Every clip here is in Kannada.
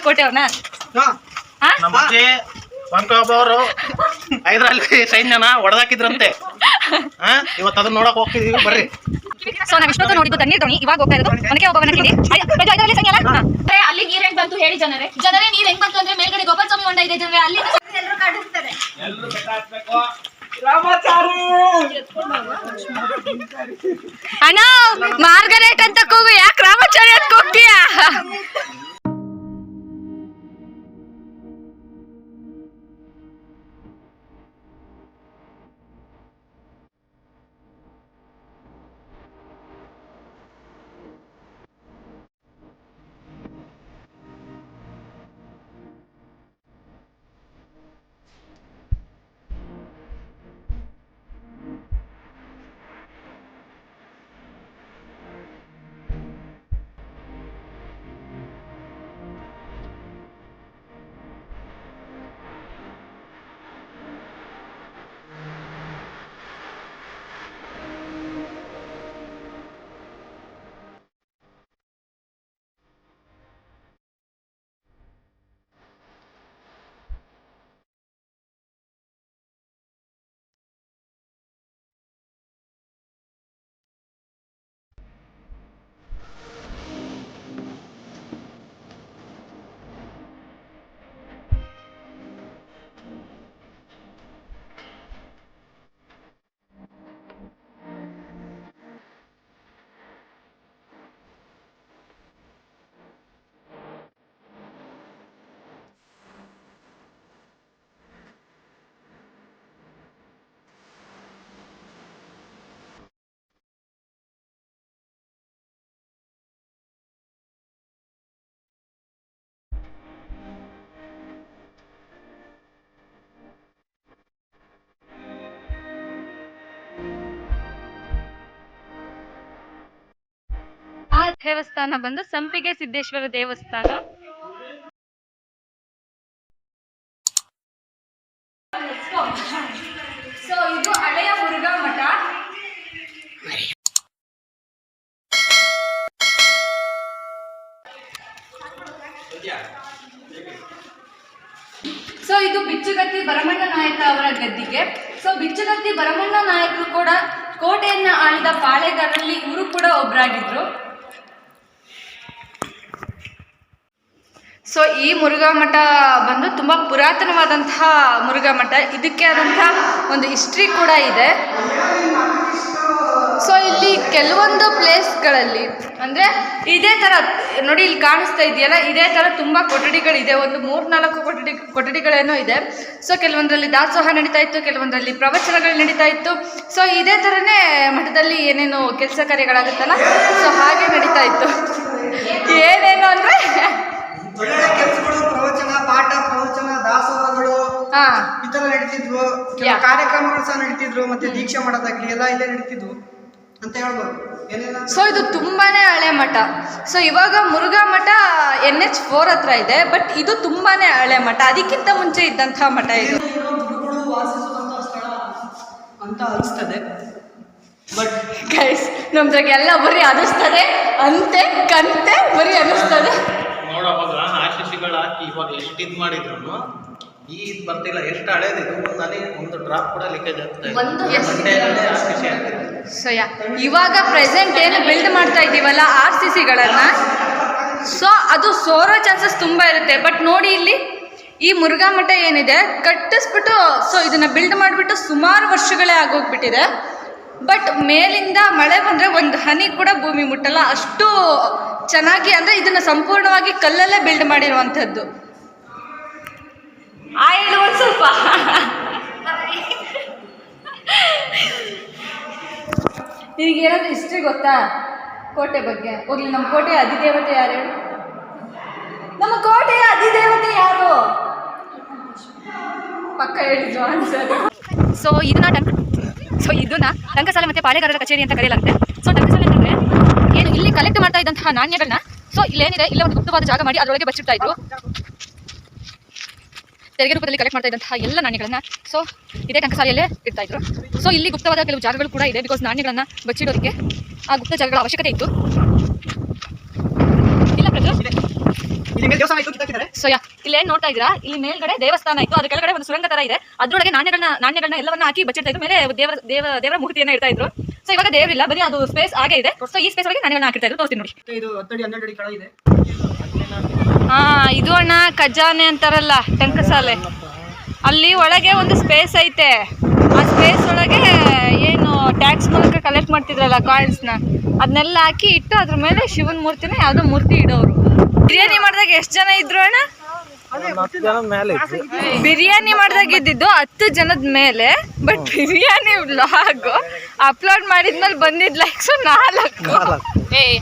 ಕೋಟೆ ಅವ್ರನ್ನ ನಮ್ಮ ಅಜ್ಜಿ ವಂಕಪ್ಪ ಅವರು ಐದರಲ್ಲಿ ಸೈನ್ಯನ ಹೊಡೆದಾಕಿದ್ರಂತೆ. ಇವತ್ತು ಅದನ್ನ ನೋಡಕ್ ಹೋಗ್ತಿದೀವಿ ಬರ್ರಿ. ಸೊ ನಾವ್ ಇಷ್ಟೊತ್ತು ನೋಡಿದ್ದು ತಣ್ಣೀರ್ ದೋಣಿ, ಇವಾಗ ಹೋಗ್ತಾ ಇರೋದು ಒನಕೆ ಓಬವ್ವನ ಕಿಂಡಿ. ಐದರಲ್ಲಿ ಸೈನ್ಯ ಅಲ್ಲ. ಅಲ್ಲಿ ನೀರ್ ಹೆಂಗ್ ಬಂತು ಹೇಳಿ ಜನರೇ ನೀರ್ ಹೆಂಗ್ ಬಂತು ಅಂದ್ರೆ ಮೇಲ್ಗಡೆ ಗೋಪಾಲ ಸ್ವಾಮಿ ಹೊಂಡ ಇದೆ ಜನರೇ, ಅಲ್ಲಿ ಎಲ್ಲರೂ ಕಾಡಿಸ್ತಾರೆ. ಅಣ್ಣ ಮಾರ್ಗರೇಟ್ ಅಂತ ಕೂಗು, ಯಾಕೆ ರಾಮಾಚಾರಿ ಅಂತ ಹೋಗ್ತೀಯಾ? ದೇವಸ್ಥಾನ ಬಂದು ಸಂಪಿಗೆ ಸಿದ್ದೇಶ್ವರ ದೇವಸ್ಥಾನ. ಸೊ ಇದು ಹಳೆಯ ಮುರುಘಾ ಮಠ. ಸೊ ಇದು ಬಿಚ್ಚುಗತ್ತಿ ಭರಮಣ್ಣ ನಾಯಕ ಅವರ ಗದ್ದಿಗೆ. ಸೊ ಬಿಚ್ಚುಗತ್ತಿ ಭರಮಣ್ಣ ನಾಯಕರು ಕೂಡ ಕೋಟೆಯನ್ನ ಆಳಿದ ಪಾಳೆಗಾರರಲ್ಲಿ ಇವರು ಕೂಡ ಒಬ್ಬರಾಗಿದ್ರು. ಸೊ ಈ ಮುರುಘಾ ಮಠ ಬಂದು ತುಂಬ ಪುರಾತನವಾದಂತಹ ಮುರುಘಾ ಮಠ. ಇದಕ್ಕೆ ಆದಂತಹ ಒಂದು ಹಿಸ್ಟ್ರಿ ಕೂಡ ಇದೆ. ಸೊ ಇಲ್ಲಿ ಕೆಲವೊಂದು ಪ್ಲೇಸ್ಗಳಲ್ಲಿ ಅಂದರೆ ಇದೇ ಥರ ನೋಡಿ, ಇಲ್ಲಿ ಕಾಣಿಸ್ತಾ ಇದೆಯಲ್ಲ, ಇದೇ ಥರ ತುಂಬ ಕೊಠಡಿಗಳಿದೆ. ಒಂದು 3-4 ಕೊಠಡಿಗಳೇನೋ ಇದೆ. ಸೊ ಕೆಲವೊಂದರಲ್ಲಿ ದಾಸೋಹ ನಡೀತಾ ಇತ್ತು, ಕೆಲವೊಂದರಲ್ಲಿ ಪ್ರವಚನಗಳು ನಡೀತಾ ಇತ್ತು. ಸೊ ಇದೇ ಥರನೇ ಮಠದಲ್ಲಿ ಏನೇನು ಕೆಲಸ ಕಾರ್ಯಗಳಾಗುತ್ತಲ್ಲ, ಸೊ ಹಾಗೆ ನಡೀತಾ ಇತ್ತು. ಏನೇನು ಅಂದರೆ ಒಳ್ಳೊಳ್ಳೆ ಕೆಲಸಗಳು, ಪ್ರವಚನ, ಪಾಠ ಪ್ರವಚನ, ದಾಸೋಹಗಳು ಈ ತರ ನಡೀತಿದ್ವು. ಕಾರ್ಯಕ್ರಮಗಳು ಸಹ ನಡೀತಿದ್ರು. ಮತ್ತೆ ದೀಕ್ಷೆ ಮಾಡೋದಾಗ್ಲಿ ಎಲ್ಲ ಇಲ್ಲೇ ನಡೀತಿದ್ವು ಅಂತ ಹೇಳ್ಬೋದು. ಸೊ ಇದು ತುಂಬಾನೇ ಹಳೆ ಮಠ. ಸೊ ಇವಾಗ ಮುರುಘಾ ಮಠ NH4 ಹತ್ರ ಇದೆ, ಬಟ್ ಇದು ತುಂಬಾನೇ ಹಳೆ ಮಠ. ಅದಕ್ಕಿಂತ ಮುಂಚೆ ಇದ್ದಂತಹ ಮಠ ಇದು. ಗುರುಗಳು ವಾಸಿಸುವಂತಹ ಸ್ಥಳ ಅಂತ ಅನಿಸ್ತದೆ. ಬಟ್ ಗೈಸ್ ನಮ್ದ್ರಾಗೆಲ್ಲ ಬರೀ ಅನಿಸ್ತದೆ, ಅಂತೆ ಕಂತೆ ಬರೀ ಅನಿಸ್ತದೆ. ನೋಡೋವಾಗ ಆಶಿಸಿಗಳು ಹಾಕಿ ಇವಾಗ ಎಷ್ಟು ಇದು ಮಾಡಿದ್ರು ಈ ಇದು ಬರ್ತಿಲ್ಲ. ಎಷ್ಟು ಹಳೇದಿದು, ನನಗೆ ಒಂದು ಡ್ರಾಪ್ ಕೂಡ ಲೀಕೇಜ್ ಆಗ್ತಾ ಇದೆ. ಸೊ ಇವಾಗ ಪ್ರೆಸೆಂಟ್ ಏನು ಬಿಲ್ಡ್ ಮಾಡ್ತಾ ಇದ್ದೀವಲ್ಲ RCCಗಳನ್ನು, ಸೊ ಅದು ಸೋರೋ ಚಾನ್ಸಸ್ ತುಂಬ ಇರುತ್ತೆ. ಬಟ್ ನೋಡಿ ಇಲ್ಲಿ ಈ ಮುರುಘಾ ಮಠ ಏನಿದೆ ಕಟ್ಟಿಸ್ಬಿಟ್ಟು, ಸೊ ಇದನ್ನು ಬಿಲ್ಡ್ ಮಾಡಿಬಿಟ್ಟು ಸುಮಾರು ವರ್ಷಗಳೇ ಆಗೋಗ್ಬಿಟ್ಟಿದೆ. ಬಟ್ ಮೇಲಿಂದ ಮಳೆ ಬಂದರೆ ಒಂದು ಹನಿ ಕೂಡ ಭೂಮಿ ಮುಟ್ಟಲ್ಲ, ಅಷ್ಟು ಚೆನ್ನಾಗಿ. ಅಂದರೆ ಇದನ್ನು ಸಂಪೂರ್ಣವಾಗಿ ಕಲ್ಲಲ್ಲೇ ಬಿಲ್ಡ್ ಮಾಡಿರುವಂಥದ್ದು. ಹೇಳು ಒಂದು ಸ್ವಲ್ಪ. ನಿನಗೆ ಏನಾದರೂ ಹಿಸ್ಟ್ರಿ ಗೊತ್ತಾ ಕೋಟೆ ಬಗ್ಗೆ? ಹೋಗ್ಲಿ, ನಮ್ಮ ಕೋಟೆಯ ಅಧಿದೇವತೆ ಯಾರು ಹೇಳು? ನಮ್ಮ ಕೋಟೆಯ ಅಧಿದೇವತೆ ಯಾರು? ಪಕ್ಕ ಹೇಳಿದ್ರು ಆನ್ಸರ್. ಸೊ ಇದನ್ನ ಟಂಕಸಾಲ ಮತ್ತೆ ಪಾಳೆಗಾರರ ಕಚೇರಿ ಅಂತ ಕರೆಯಲಾಗುತ್ತೆ. ಸೊ ಟಂಕಸಾಲ ಅಂತಂದ್ರೆ ಏನು, ಇಲ್ಲಿ ಕಲೆಕ್ಟ್ ಮಾಡ್ತಾ ಇದ್ದಂತಹ ನಾಣ್ಯಗಳನ್ನ, ಸೊ ಇಲ್ಲೇನಿದೆ, ಇಲ್ಲೇ ಒಂದು ಗುಪ್ತವಾದ ಜಾಗ ಮಾಡಿ ಅದರೊಳಗೆ ಬಚ್ಚಿಡ್ತಾ ಇದ್ರು. ತೆರಿಗೆ ರೂಪದಲ್ಲಿ ಕಲೆಕ್ಟ್ ಮಾಡ್ತಾ ಇದ್ದಂತಹ ಎಲ್ಲ ನಾಣ್ಯಗಳನ್ನ ಸೊ ಇದೇ ಟಂಕಸಾಲೆಯಲ್ಲೇ ಇಡ್ತಾ ಇದ್ರು. ಸೊ ಇಲ್ಲಿ ಗುಪ್ತವಾದ ಕೆಲವು ಜಾಗಗಳು ಕೂಡ ಇದೆ, ಬಿಕಾಸ್ ನಾಣ್ಯಗಳನ್ನ ಬಚ್ಚಿಡೋದಕ್ಕೆ ಆ ಗುಪ್ತ ಜಾಗಗಳ ಅವಶ್ಯಕತೆ ಇತ್ತು. ಇಲ್ಲ ಪ್ರಜು ಇಲ್ಲಿ ಮೇಲೆ ದೇವಸ್ಥಾನ ಇತ್ತು, ಕಿತ್ತಾಕಿದ್ದಾರೆ. ಸೊ ಇಲ್ಲಿ ಏನ್ ನೋಡ್ತಾ ಇದ್ದೀರಾ, ಇಲ್ಲಿ ಮೇಲ್ಗಡೆ ದೇವಸ್ಥಾನ ಇತ್ತು, ಅದ್ರ ಕೆಳಗಡೆ ಒಂದು ಸುರಂಗ ತರ ಇದೆ, ಅದ್ರೊಳಗೆ ನಾಣ್ಯಗಳನ್ನ ಎಲ್ಲವನ್ನ ಹಾಕಿ ಬಚ್ಚಿಡ್ತಾ ಇದ್ರು, ಮೇಲೆ ದೇವರ ಮೂರ್ತಿಯನ್ನ ಇಡ್ತಾ ಇದ್ರು. ಸೊ ಇವಾಗ ದೇವರಿಲ್ಲ, ಬರೀ ಅದು ಸ್ಪೇಸ್ ಹಾಗೆ ಇದೆ. ಸೊ ಈ ಸ್ಪೇಸ್ ಒಳಗೆ ನಾಣ್ಯಗಳನ್ನ ಹಾಕಿರ್ತಾ ಇದ್ರು, ತೋರಿಸ್ತೀನಿ ನೋಡಿ. ಇದು 10 ಅಡಿ 12 ಅಡಿ ಕೆಳ ಇದೆ. ಇದು ಅಣ್ಣ ಖಜಾನೆ ಅಂತಾರಲ್ಲ ಟಂಕಸಾಲೆ, ಅಲ್ಲಿ ಒಳಗೆ ಒಂದು ಸ್ಪೇಸ್ ಐತೆ. ಆ ಸ್ಪೇಸ್ ಒಳಗೆ ಏನು ಟ್ಯಾಕ್ಸ್ ಮೂಲಕ ಕಲೆಕ್ಟ್ ಮಾಡ್ತಿದ್ರಲ್ಲ ಕಾಯಿನ್ಸ್ನ, ಅದನ್ನೆಲ್ಲ ಹಾಕಿ ಇಟ್ಟು ಅದ್ರ ಮೇಲೆ ಶಿವನ ಮೂರ್ತಿನ ಯಾವುದೋ ಮೂರ್ತಿ ಇಡೋರು. ಬಿರಿಯಾನಿ ಮಾಡಿದಾಗ ಎಷ್ಟು ಜನ ಇದ್ರು ಅಣ್ಣ? ಬಿರಿಯಾನಿ ಮಾಡಿದಾಗ ಇದ್ದಿದ್ದು 10 ಜನದ ಮೇಲೆ. ಬಟ್ ಬಿರಿಯಾನಿ ವ್ಲಾಗ್ ಅಪ್ಲೋಡ್ ಮಾಡಿದ್ಮೇಲೆ ಬಂದಿದ್ ಲೈಕ್ಸ್ 4.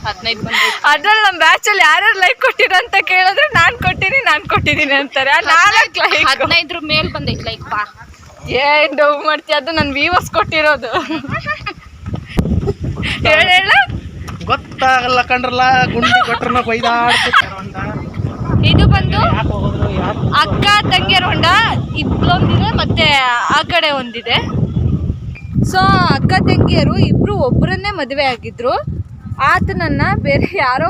15 ಬಂದಿದೆ. ಅದ್ರಲ್ಲಿ ನಮ್ಮ ಬ್ಯಾಚ್ ಅಲ್ಲಿ ಯಾರ್ಯಾರು ಲೈಕ್ ಕೊಟ್ಟಿರ ಅಂತ ಕೇಳಿದ್ರೆ ನಾನ್ ಕೊಟ್ಟಿದ್ದೀನಿ ಅಂತಾರೆ. 4 ಲೈಕ್ 15 ಮೇಲೆ ಬಂದೈತೆ ಲೈಕ್ ಬಾ. ಏನ್ ಡೌ ಮಾಡ್ತೀಯ, ಅದು ನನ್ ವ್ಯೂವರ್ಸ್ ಕೊಟ್ಟಿರೋದು. ಹೇಳ ಗೊತ್ತಾಗಲ್ಲ ಕಂಡ್ರಲ್ಲ, ಗುಂಡಿ ಕೊಟ್ರನ್ನ ಕೊಯ್ದಾಡ್ತಿರ್ತಾರ. ಇದು ಬಂದು ಅಕ್ಕ ತಂಗಿಯರ ಹೊಂಡ, ಇಲ್ಲೊಂದಿದೆ ಮತ್ತೆ ಆ ಕಡೆ ಒಂದಿದೆ. ಸೊ ಅಕ್ಕ ತಂಗಿಯರು ಇಬ್ರು ಒಬ್ಬರನ್ನೇ ಮದುವೆ ಆಗಿದ್ರು. ಆತನನ್ನ ಬೇರೆ ಯಾರೋ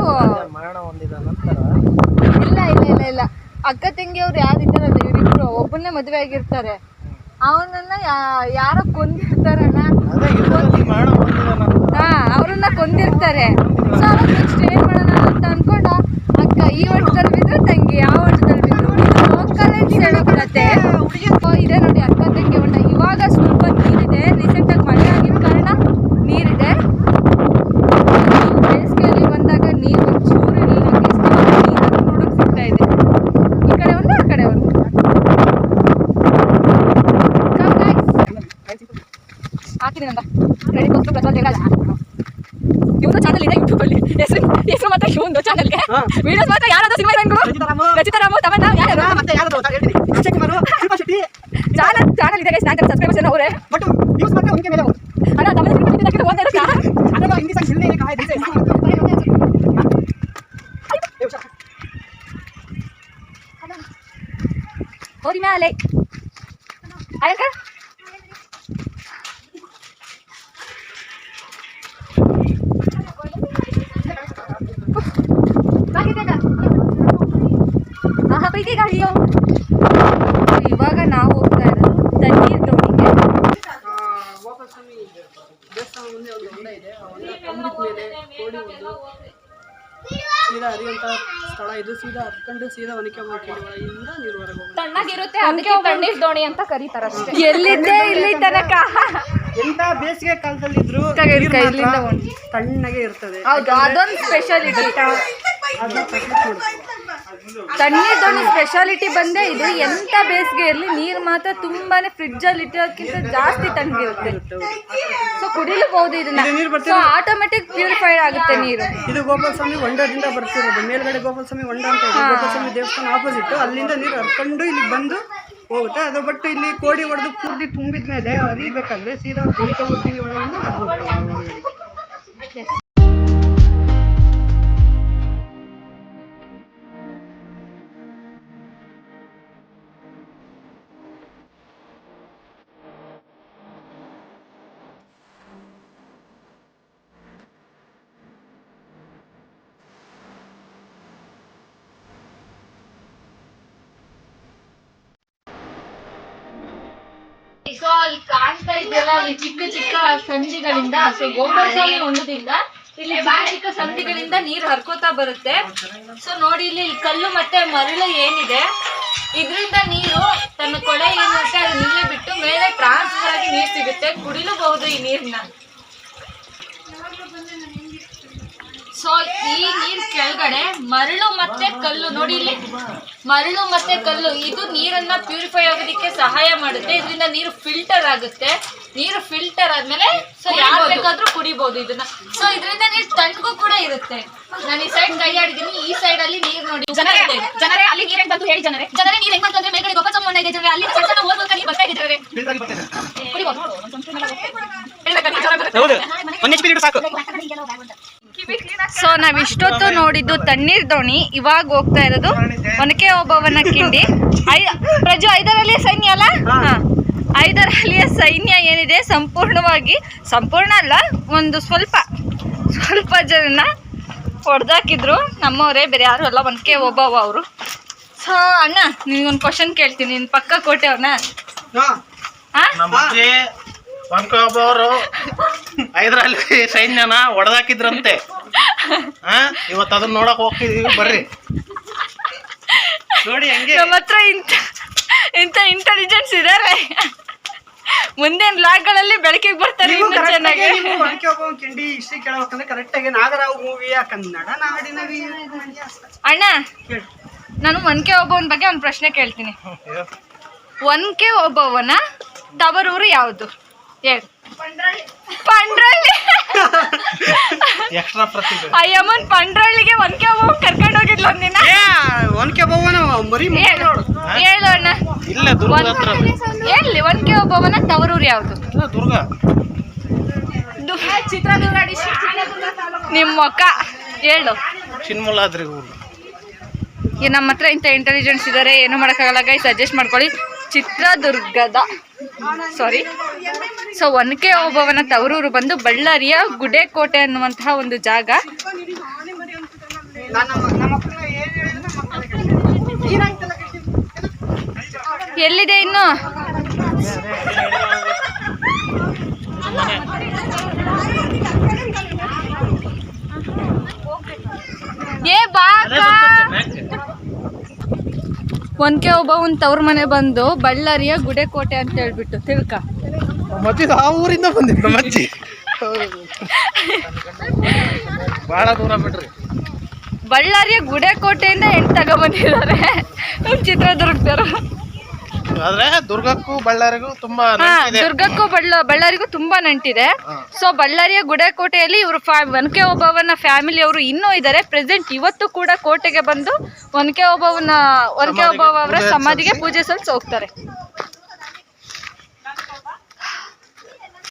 ಇಲ್ಲ ಅಕ್ಕ ತಂಗಿಯವ್ರು ಯಾರಿದ್ದಾರಲ್ಲ ಇವರಿಬ್ರು ಒಬ್ಬರನ್ನೇ ಮದುವೆ ಆಗಿರ್ತಾರೆ. ಅವನನ್ನ ಯಾರೋ ಕೊಂದಿರ್ತಾರಣ್ಣ. ಅವ್ರನ್ನ ಕೊಂದಿರ್ತಾರೆ. ಸೊ ಅವಾಗ ನೆಕ್ಸ್ಟ್ ಏನ್ ಮಾಡೋಣ ಅಂತ ಅನ್ಕೊಂಡು ಅಕ್ಕ ಈ ವರ್ಷದಲ್ಲಿ ಬಿದ್ರೆ ತಂಗಿ ಆ ವರ್ಷದಲ್ಲಿ ಬಿದ್ರು. ಹೇಳೋಕತ್ತೆ ಇದೆ ನೋಡಿ ಅಕ್ಕ ತಂಗಿ ಹೊಂಡ. ಇವಾಗ ಸ್ವಲ್ಪ ನೀರಿದೆ, ರೀಸೆಂಟಾಗಿ ಮಳೆ ಆಗಿದ ಕಾರಣ ನೀರಿದೆ. ಬೇಸಿಗೆಯಲ್ಲಿ ಬಂದಾಗ ನೀರು ಒಂಚೂರು ಇರಲಿಲ್ಲ, ನೀರು ನೋಡೋಕೆ ಸಿಗ್ತಾ ಇದೆ. ಈ ಕಡೆ ಒಂದು ಆ ಕಡೆ ಒಂದು. ಹಾಕಿದ್ದೀನಿ ಅಂತ ರೆಡಿ ಕೊಟ್ಟು ಪ್ರಸಾದ್ ಹೇಳಲ್ಲ. ಇವ್ರದ್ದು ಚಾನಲ್ ಇದೆ ಯೂಟ್ಯೂಬ್ ಅಲ್ಲಿ, ಹೆಸರು ಮಾತ್ರ ಇವಂದು ಚಾನಲ್ಗೆ. ವಿಡಿಯೋಸ್ ಮಾತ್ರ ಯಾರಾದ್ರೂ ಸಿನಿಮಾ ಹೀರೋಯಿನ್ಗಳು, ರಚಿತಾರಾಮು, ತಮನ್ನಾ, ಚಾನಲ್ ಇದೆ. ಸಬ್ಸ್ಕ್ರೈಬರ್ಸ್ ಅವರೇ ಬಟ್ ನ್ಯೂಸ್ ಮಾತ್ರ ಉनके ಮೇಲೆ ಹೋಗುತ್ತೆ. ಅಣ್ಣ ತಮಿಳು ಬಿಟ್ಟು ಓದ್ತಾ ಇರೋದು ಅದನ್ನ ಹಿಂದಿ ಸಂಗ್ हिलने का है दिल से. ಹೋರಿ ಮೇಲೆ ಆಯಕ ಇವಾಗ ನಾವು ಹೋಗ್ತಾ ಇರೋದು ತಣ್ಣೀರ್ ದೋಣಿಗೆ. ಗೋಪಾಲಸ್ವಾಮಿ ದೇವಸ್ಥಾನ ಮುಂದೆ ಒಂದು ಹೊಂಡ ಇದೆ. ಆ ಹೊಂಡ ಕಂಬಿದ ಮೇಲೆ ಕೋಡಿ ಒಂದು ಸೀದಾ ಹರಿಯುವಂತ ಸ್ಥಳ ಇದು. ಸೀದಾ ಹರ್ಕೊಂಡು ಸೀದಾ ಒನಕೆ ಒಳಗಿಂದ ನೀರು ಹೊರಗೆ ಹೋಗುತ್ತೆ. ತಣ್ಣಗಿರುತ್ತೆ, ಅದಕ್ಕೆ ತಣ್ಣೀರ್ ದೋಣಿ ಅಂತ ಕರೀತಾರ ಅಷ್ಟೇ. ಎಲ್ಲಿದ್ದೆ ಇಲ್ಲಿ ತನಕ ಎಂತ ಬೇಸಿಗೆ ಕಾಲದಲ್ಲಿ ಇದ್ರು ತಣ್ಣಗೆ ಇರ್ತದೆ. ಹೌದು, ಅದೊಂದು ಸ್ಪೆಷಾಲಿಟಿ. ಅದು ಪ್ರಕೃತಿ ತಣ್ಣೀರ್ ದೋಣಿ ಸ್ಪೆಷಾಲಿಟಿ ಬಂದೇ ಇದು. ಎಂತ ಬೇಸಿಗೆ ಇರಲಿ ನೀರು ಮಾತ್ರ ತುಂಬಾನೇ ಫ್ರಿಡ್ಜ್ ಅಲ್ಲಿ ಇಟ್ಟೋದಕ್ಕಿಂತ ಜಾಸ್ತಿ ತಣ್ಣಗಿರುತ್ತೆ. ಸೊ ಕುಡಿಲಬಹುದು ಇದನ್ನ. ಸೊ ಆಟೋಮೆಟಿಕ್ ಪ್ಯೂರಿಫೈಡ್ ಆಗುತ್ತೆ ನೀರು. ಇದು ಗೋಪಾಲಸ್ವಾಮಿ ಹೊಂಡದಿಂದ ಬರ್ತಿರೋದು. ಮೇಲ್ಗಡೆ ಗೋಪಾಲಸ್ವಾಮಿ ಹೊಂಡ ಅಂತ ಇದೆ. ಗೋಪಾಲಸ್ವಾಮಿ ದೇವಸ್ಥಾನ ಆಪೋಸಿಟ್. ಅಲ್ಲಿಂದ ನೀರು ಹರ್ಕೊಂಡು ಇಲ್ಲಿ ಬಂದು ಹೋಗುತ್ತೆ. ಅದು ಬಟ್ ಇಲ್ಲಿ ಕೋಡಿ ಹೊಡೆದು ಪೂರ್ತಿ ತುಂಬಿದ್ಮೇಲೆ ಹರಿಬೇಕಾದ್ರೆ ಸೀದಾ ಒಳಗಿಂದ ಸೊ ಅಲ್ಲಿ ಕಾಣ್ತಾ ಇದೆಯಲ್ಲ, ಅಲ್ಲಿ ಚಿಕ್ಕ ಚಿಕ್ಕ ಸಂಧಿಗಳಿಂದ, ಸೊ ಗೋಪಾಲಸ್ವಾಮಿ ಹೊಂಡದಿಂದ ಇಲ್ಲಿ ಚಿಕ್ಕ ಚಿಕ್ಕ ಸಂಧಿಗಳಿಂದ ನೀರು ಹರ್ಕೋತಾ ಬರುತ್ತೆ. ಸೊ ನೋಡಿ ಇಲ್ಲಿ ಕಲ್ಲು ಮತ್ತೆ ಮರಳು ಏನಿದೆ, ಇದರಿಂದ ನೀರು ತನ್ನ ಕೊಳೆ ಏನಿರುತ್ತೆ ಅದು ನೀರೇ ಬಿಟ್ಟು ಮೇಲೆ ಟ್ರಾನ್ಸ್ಫರ್ ಆಗಿ ನೀರು ಸಿಗುತ್ತೆ. ಕುಡಿಲೂಬಹುದು ಈ ನೀರನ್ನ. ಸೊ ಈ ನೀರ್ ಕೆಳಗಡೆ ಮರಳು ಮತ್ತೆ ಕಲ್ಲು ನೋಡಿ, ಇಲ್ಲಿ ಮರಳು ಮತ್ತೆ ಕಲ್ಲು ಇದು ನೀರನ್ನ ಪ್ಯೂರಿಫೈ ಆಗೋದಕ್ಕೆ ಸಹಾಯ ಮಾಡುತ್ತೆ. ಇದರಿಂದ ನೀರು ಫಿಲ್ಟರ್ ಆಗುತ್ತೆ. ನೀರು ಫಿಲ್ಟರ್ ಆದ್ಮೇಲೆ ಸೊ ಯಾರು ಬೇಕಾದ್ರೂ ಕುಡಿಬಹುದು ಇದನ್ನ. ಸೊ ಇದರಿಂದ ನೀರು ತಣ್ಣಗೂ ಕೂಡ ಇರುತ್ತೆ. ನಾನು ಈ ಸೈಡ್ ಕೈ ಆಡಿದ್ದೀನಿ, ಈ ಸೈಡ್ ಅಲ್ಲಿ ನೀರು ನೋಡಿ. ಜನರೇ ಅಲ್ಲಿ ನೀರ್ ಹೆಂಗ್ ಬಂತು ಹೇಳಿ ಜನರೇ ನೀರ್ ಹೆಂಗ್ ಬಂತು ಅಂದ್ರೆ ಮೇಲ್ಗಡೆ ಗೋಪಾಲಸ್ವಾಮಿ ಹೊಂಡ ಇದೆ ಜನರೇ, ಅಲ್ಲಿ ಸಣ್ಣ ಸಣ್ಣ ಹೋಲ್ ಮೂಲಕ ನೀರು ಬರ್ತಾ ಇದೆ ಜನರೇ. ಕುಡಿಬಹುದು. ಸೊ ನಾವ್ ಇಷ್ಟೊತ್ತು ನೋಡಿದ್ದು ತಣ್ಣೀರ್ ದೋಣಿ. ಇವಾಗ ಹೋಗ್ತಾ ಇರೋದು ಒನಕೆ ಓಬವ್ವನ ಕಿಂಡಿ. ಪ್ರಜು ಐದರಲ್ಲಿಯ ಸೈನ್ಯ ಅಲ್ಲ, ಐದರಲ್ಲಿಯ ಸೈನ್ಯ ಏನಿದೆ ಸಂಪೂರ್ಣ ಅಲ್ಲ, ಒಂದು ಸ್ವಲ್ಪ ಜನನ ಹೊಡೆದಾಕಿದ್ರು ನಮ್ಮವರೇ, ಬೇರೆ ಯಾರು ಅಲ್ಲ, ಒನಕೆ ಓಬವ್ವ ಅವರು. ಸೊ ಅಣ್ಣ ನಿನ್ಗೊಂದು ಕ್ವಶನ್ ಕೇಳ್ತೀನಿ, ನಿನ್ ಪಕ್ಕ ಕೋಟೆ ಅವ್ರನ್ನ? ನಮ್ಮ ಅಜ್ಜಿ ಒನಕೆ ಓಬವ್ವರು ಹೈದರಾಲಿ ಸೈನ್ಯನ ಹೊಡೆದಾಕಿದ್ರಂತೆ. ಇವತ್ತು ಅದನ್ನ ನೋಡಕ್ ಹೋಗ್ತಿದೀವಿ, ಬರ್ರಿ ನೋಡಿ ಹೆಂಗೆ. ನಮ್ಮ ಹತ್ರ ಇಂಥ ಇಂಟೆಲಿಜೆನ್ಸ್ ಇದಾರೆ, ಮುಂದಿನ ಲಾಗ್ಗಳಲ್ಲಿ ಬೆಳಕಿಗೆ ಬರ್ತಾರೆ ಇನ್ನೂ ಚೆನ್ನಾಗಿ. ಕಿಂಡಿ ಹಿಸ್ಟ್ರಿ ಕೇಳಬೇಕಂದ್ರೆ ಕರೆಕ್ಟಾಗಿ ನಾಗರಾವ್ ಮೂವಿಯ ಕನ್ನಡ ನಾಡಿನ ಅಣ್ಣ ನಾನು ಒನಕೆ ಓಬವ್ವನ ಬಗ್ಗೆ ಒಂದು ಪ್ರಶ್ನೆ ಕೇಳ್ತೀನಿ. ಒನಕೆ ಓಬವ್ವನ ತವರೂರು ಯಾವುದು ಹೇಳಿ? ಪಂಡ್ರಳ್ಳಿ. ಎಕ್ಸ್ಟ್ರಾ ಪ್ರತಿಭೆ. ಅಯ್ಯಮ್ಮನ್ ಪಂಡ್ರಳ್ಳಿಗೆ ಒನಕೆ ಓಬವ್ವ ಕರ್ಕೊಂಡು ಹೋಗಿದ್ಲು ಒಂದಿನ. ಒನಕೆ ಓಬವ್ವನ ಮರಿ ಹೇಳು ಅಣ್ಣ. ಇಲ್ಲ ದುರ್ಗ ಹತ್ರ. ಎಲ್ಲಿ ಒನಕೆ ಓಬವ್ವನ ತವರೂರು ಯಾವುದು? ದುರ್ಗ. ಚಿತ್ರದುರ್ಗ. ನಿಮ್ಮ ಮೊಕ್ಕ ಹೇಳು. ಚಿನ್ಮೂಲಾದ್ರಿ ಊರು. ನಮ್ಮ ಹತ್ರ ಇಂಥ ಇಂಟೆಲಿಜೆನ್ಸ್ ಇದ್ದಾರೆ, ಏನು ಮಾಡೋಕ್ಕಾಗಲ್ಲ ಗೈಸ್, ಸಜೆಸ್ಟ್ ಮಾಡ್ಕೊಳ್ಳಿ. ಚಿತ್ರದುರ್ಗದ ಸೊ ಒನಕೆ ಓಬವ್ವನ ತವರೂರು ಬಂದು ಬಳ್ಳಾರಿಯ ಗುಡೇಕೋಟೆ ಅನ್ನುವಂತಹ ಒಂದು ಜಾಗ. ಎಲ್ಲಿದೆ ಇನ್ನು? ಏ ಬಾ ಒನಕೆ ಓಬವ್ವನ ತವ್ರ ಮನೆ ಬಂದು ಬಳ್ಳಾರಿಯ ಗುಡೇಕೋಟೆ ಅಂತ ಹೇಳ್ಬಿಟ್ಟು ತಿಳ್ಕ. ಮತ್ತೆ ಆ ಊರಿಂದ ಬಂದಿದ್ದು ಮಚ್ಚಿ. ಬಹಳ ದೂರ ಬಿಡ್ರಿ. ಬಳ್ಳಾರಿಯ ಗುಡೇಕೋಟೆಯಿಂದ ಹೆಣ್ಣು ತಗೊಂಬಂದಿದ್ದಾರೆ ಚಿತ್ರದುರ್ಗದವರು. ಆದ್ರೆ ದುರ್ಗಕ್ಕೂ ಬಳ್ಳಾರಿಗೂ ತುಂಬಾ ದುರ್ಗಕ್ಕೂ ಬಳ್ಳಾರಿಗೂ ತುಂಬಾ ನಂಟಿದೆ. ಸೊ ಬಳ್ಳಾರಿಯ ಗುಡೇಕೋಟೆಯಲ್ಲಿ ಇವರು ಒನಕೆ ಓಬವ್ವನ ಫ್ಯಾಮಿಲಿ ಅವರು ಇನ್ನೂ ಇದ್ದಾರೆ. ಪ್ರೆಸೆಂಟ್ ಇವತ್ತು ಕೂಡ ಕೋಟೆಗೆ ಬಂದು ಒನಕೆ ಓಬವ್ವ ಅವರ ಸಮಾಧಿಗೆ ಪೂಜೆ ಸಲ್ಲಿಸಿ ಹೋಗ್ತಾರೆ.